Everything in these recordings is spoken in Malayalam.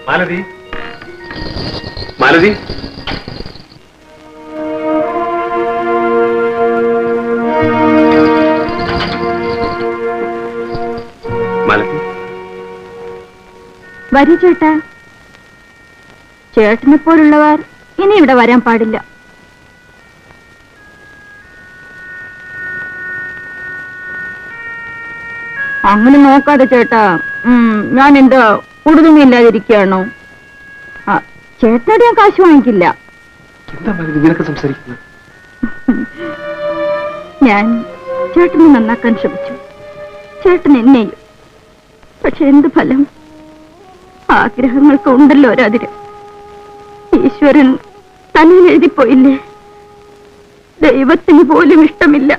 മാലതി, മാലതി, മാലതി. വരൂ ചേട്ടാ. ചേട്ടനെ പോലുള്ളവർ ഇനി ഇവിടെ വരാൻ പാടില്ല. അങ്ങനെ നോക്കാതെ ചേട്ടാ. ഞാൻ എന്താ ഉടുതുമില്ലാതിരിക്കുകയാണോ? ചേട്ടനോട് ഞാൻ കാശ് വാങ്ങിക്കില്ല. ഞാൻ ചേട്ടനെ നന്നാക്കാൻ ശ്രമിച്ചു, ചേട്ടൻ എന്നെയും. പക്ഷെ എന്ത് ഫലം? ആഗ്രഹങ്ങൾക്ക് ഉണ്ടല്ലോ ഒരതിര്. ഈശ്വരൻ തലയിൽ എഴുതിപ്പോയില്ലേ. ദൈവത്തിന് പോലും ഇഷ്ടമില്ല.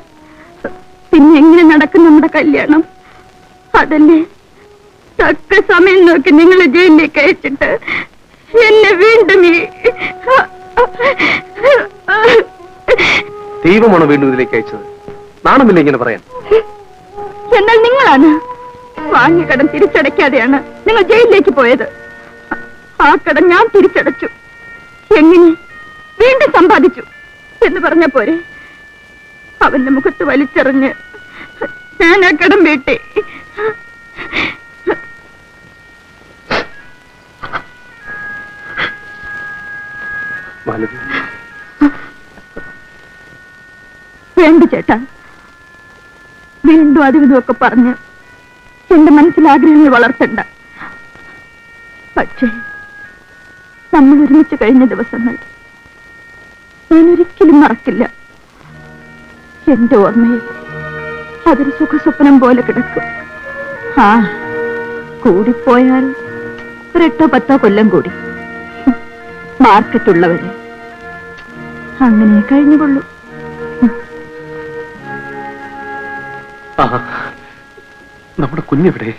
പിന്നെ എങ്ങനെ നടക്കും നമ്മുടെ കല്യാണം? അതല്ലേ തക്ക സമയം നോക്കി നിങ്ങളെ ജയിലിലേക്ക് അയച്ചിട്ട് എന്നെ വീണ്ടും ദൈവമാണോ വീണ്ടും ഇതിലേക്ക് അയച്ചത്? നാണമില്ല ഇങ്ങനെ പറയാൻ. എന്നാൽ നിങ്ങളാണ്. വാങ്ങിയ കടം തിരിച്ചടയ്ക്കാതെയാണ് നിങ്ങൾ ജയിലിലേക്ക് പോയത്. ആ കടം ഞാൻ തിരിച്ചടച്ചു. എങ്ങനെ? വീണ്ടും സമ്പാദിച്ചു എന്ന് പറഞ്ഞ പോരെ? അവന്റെ മുഖത്ത് വലിച്ചെറിഞ്ഞ് ഞാൻ ആ കടം വീട്ടി. വേണ്ട ചേട്ടാ, വീണ്ടും അതും ഇതുമൊക്കെ പറഞ്ഞ് എന്റെ മനസ്സിൽ ആഗ്രഹങ്ങൾ വളർത്തണ്ട. പക്ഷേ നമ്മൾ ഒരുമിച്ച് കഴിഞ്ഞ ദിവസങ്ങൾ ഞാൻ ഒരിക്കലും മറക്കില്ല. എന്റെ ഓർമ്മയിൽ അതൊരു സുഖസ്വപ്നം പോലെ കിടക്കും. കൂടിപ്പോയാൽ 8-10 കൊല്ലം കൂടി. മാർക്കറ്റുള്ളവര് അങ്ങനെ കഴിഞ്ഞുകൊള്ളൂ. നമ്മുടെ കുഞ്ഞെവിടെ?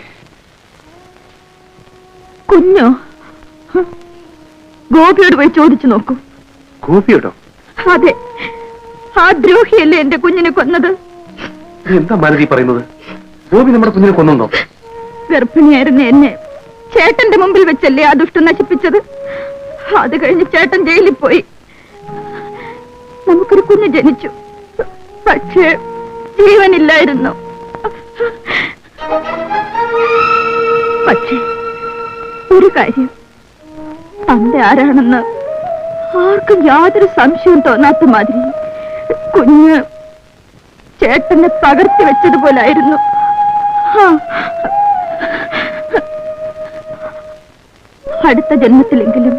കുഞ്ഞോ? ഗോപിയോട് പോയി ചോദിച്ചു നോക്കൂ. ഗോപിയോടോ? അതെ, ആ ദ്രോഹിയല്ലേ എന്റെ കുഞ്ഞിനെ കൊന്നത്. എന്താ മാലതി പറയുന്നത്? ഗോപി നമ്മുടെ കുഞ്ഞിനെ കൊന്നോ? ഗർഭിണിയായിരുന്ന എന്നെ ചേട്ടന്റെ മുമ്പിൽ വെച്ചല്ലേ ആ ദുഷ്ടം നശിപ്പിച്ചത്. അത് കഴിഞ്ഞ് ചേട്ടൻ ജയിലിൽ പോയി. നമുക്കൊരു കുഞ്ഞ് ജനിച്ചു. പക്ഷേ ജീവനില്ലായിരുന്നു. പക്ഷേ ഒരു കാര്യം, തന്റെ ആരാണെന്ന് ആർക്കും യാതൊരു സംശയവും തോന്നാത്ത മാതിരി കുഞ്ഞ് ചേട്ടനെ പകർത്തി വെച്ചതുപോലായിരുന്നു. അടുത്ത ജന്മത്തിലെങ്കിലും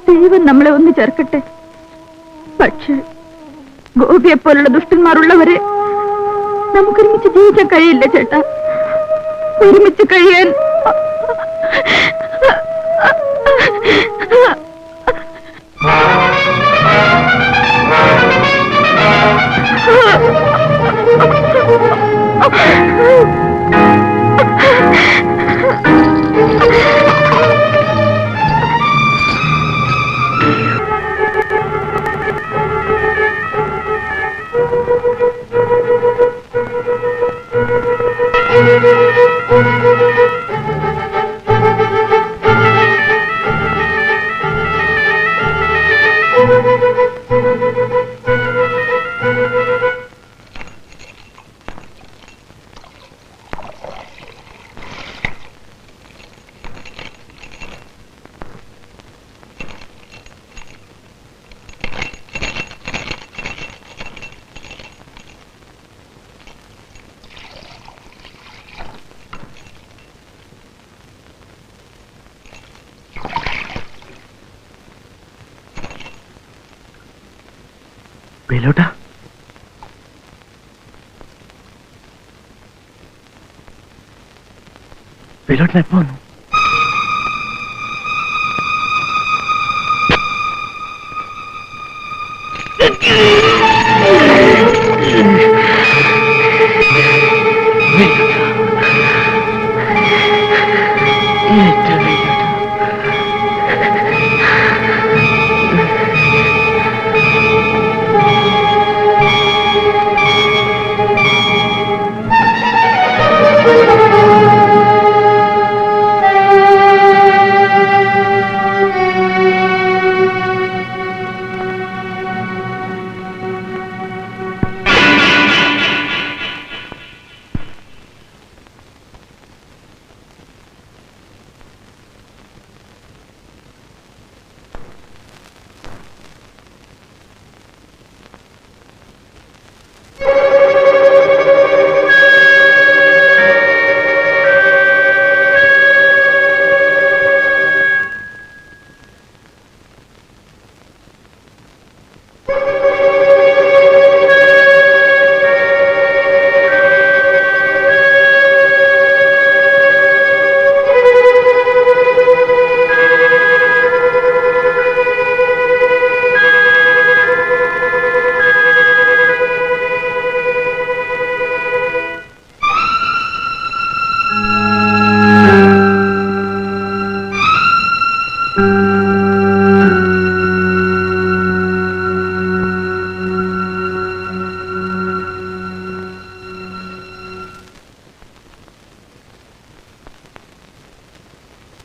ദൈവം നമ്മളെ ഒന്ന് ചേർക്കട്ടെ. പക്ഷെ ഗോപിയെ പോലുള്ള ദുഷ്ടന്മാരുള്ളവരെ നമുക്കൊരുമിച്ച് ജീവിക്കാൻ കഴിയില്ല ചേട്ടാ. ഒരുമിച്ച് കഴിയാൻ വേലോട്ടാ, വേലോട്ടിന് എപ്പോ വന്നു?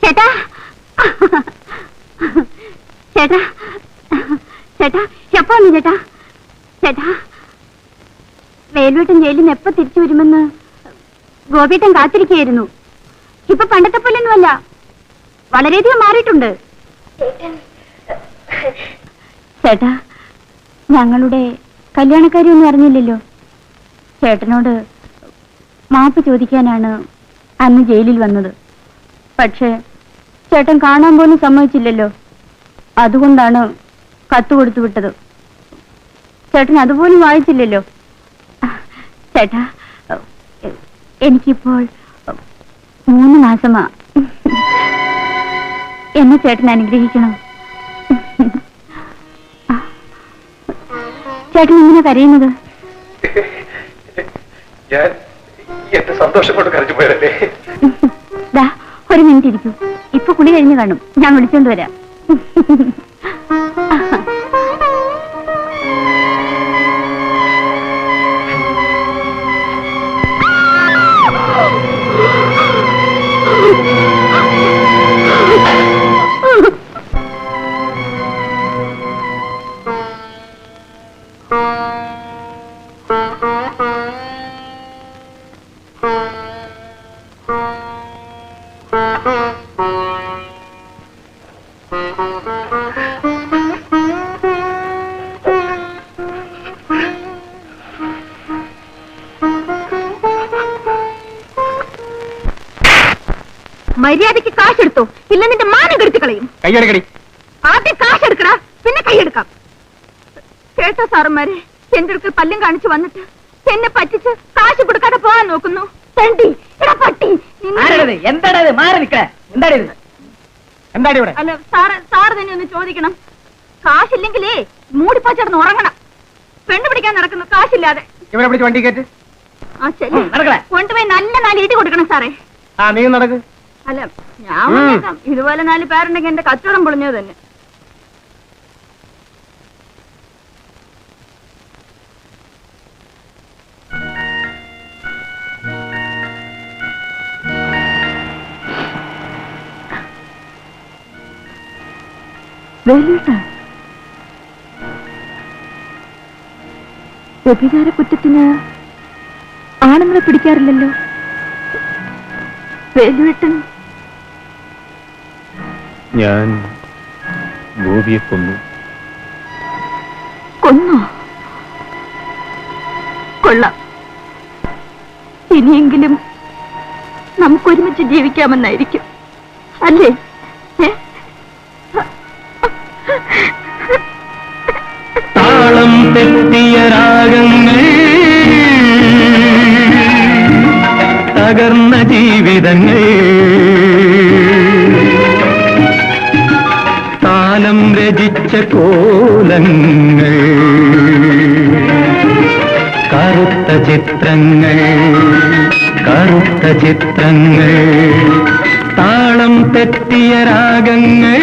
ചേട്ടാ ചേട്ടാ ചേട്ടാ എപ്പോ വന്നു ചേട്ടാ? ചേട്ടാ, വേലുവേട്ടൻ ജയിലിൽ നിന്ന് എപ്പോ തിരിച്ചു വരുമെന്ന് ഗോപിയേട്ടൻ കാത്തിരിക്കുകയായിരുന്നു. ഇപ്പൊ പണ്ടത്തെ പോലെയൊന്നുമല്ല, വളരെയധികം മാറിയിട്ടുണ്ട്. ചേട്ടാ, ഞങ്ങളുടെ കല്യാണക്കാരിയൊന്നും അറിഞ്ഞില്ലല്ലോ. ചേട്ടനോട് മാപ്പ് ചോദിക്കാനാണ് അന്ന് ജയിലിൽ വന്നത്. പക്ഷേ ചേട്ടൻ കാണാൻ പോലും സമ്മതിച്ചില്ലല്ലോ. അതുകൊണ്ടാണ് കത്ത് കൊടുത്തു വിട്ടത്. ചേട്ടൻ അതുപോലും വായിച്ചില്ലല്ലോ. ചേട്ടാ, എനിക്കിപ്പോൾ 3 മാസമാ. എന്നെ ചേട്ടൻ അനുഗ്രഹിക്കണം. ചേട്ടൻ ഇങ്ങനെ കരയുന്നത്? ഞാൻ എന്റെ സന്തോഷം കൊണ്ട് കരഞ്ഞു പോയതല്ലേ. ദാ, 1 മിനിറ്റ് ഇരിക്കൂ. ഇപ്പൊ കുളി കഴിഞ്ഞു കാണും. ഞാൻ വിളിച്ചോണ്ട് വരാം. മര്യാദയ്ക്ക് കാശെടുത്തോ, ഇല്ല നിന്റെ മാനം കെടുത്തി കളയും. കയ്യടക്കടി. ആദ്യം കാശെടുക്കടാ, പിന്നെ കൈയെടുക്കാം. കേട്ടോ സാറന്മാരെ, എന്റെ അടുക്കൽ പല്ലും കാണിച്ചു വന്നിട്ട് എന്നെ പറ്റിച്ച് കാശ് കൊടുക്കാതെ പോകാൻ നോക്കുന്നു. തണ്ടി, എടാ പട്ടി. എന്താടത്? മാറി നിക്ക. എന്താടി ഇവിടെ? അല്ല സാറ് തന്നെ ഒന്ന് ചോദിക്കണം. കാശില്ലെങ്കിലേ മൂടിപ്പാച്ചടന്ന് ഉറങ്ങണം. പെണ്ണു പിടിക്കാൻ നടക്കുന്നു കാശില്ലാതെ. ഇവിടെ പിടിച്ച് വണ്ടി കയറ്റ്. ആ ശരി, കൊണ്ടുപോയി നല്ല 4 ഇടി കൊടുക്കണം സാറേ. ആ, നീ നടക്ക്. അല്ല, ഞാൻ വന്നേക്കാം. ഇതുപോലെ 4 പേരുണ്ടെങ്കിൽ എന്റെ കച്ചവടം പൊളിഞ്ഞത് തന്നെ. വ്യഭിചാര കുറ്റത്തിന് ആണുങ്ങളെ പിടിക്കാറില്ലല്ലോ. വേലുവേട്ടൻ ഞാൻ ഗോപിയെ കൊന്നു. കൊന്നോ? കൊള്ളാം. ഇനിയെങ്കിലും നമുക്കൊരുമിച്ച് ജീവിക്കാമെന്നായിരിക്കും അല്ലേ? താളം തെറ്റിയ രാഗങ്ങൾ, തകർന്ന ജീവിതങ്ങൾ, കാലം രചിച്ച കോലങ്ങൾ, കറുത്ത ചിത്രങ്ങൾ, കറുത്ത ചിത്രങ്ങൾ, താളം തെറ്റിയ രാഗങ്ങൾ.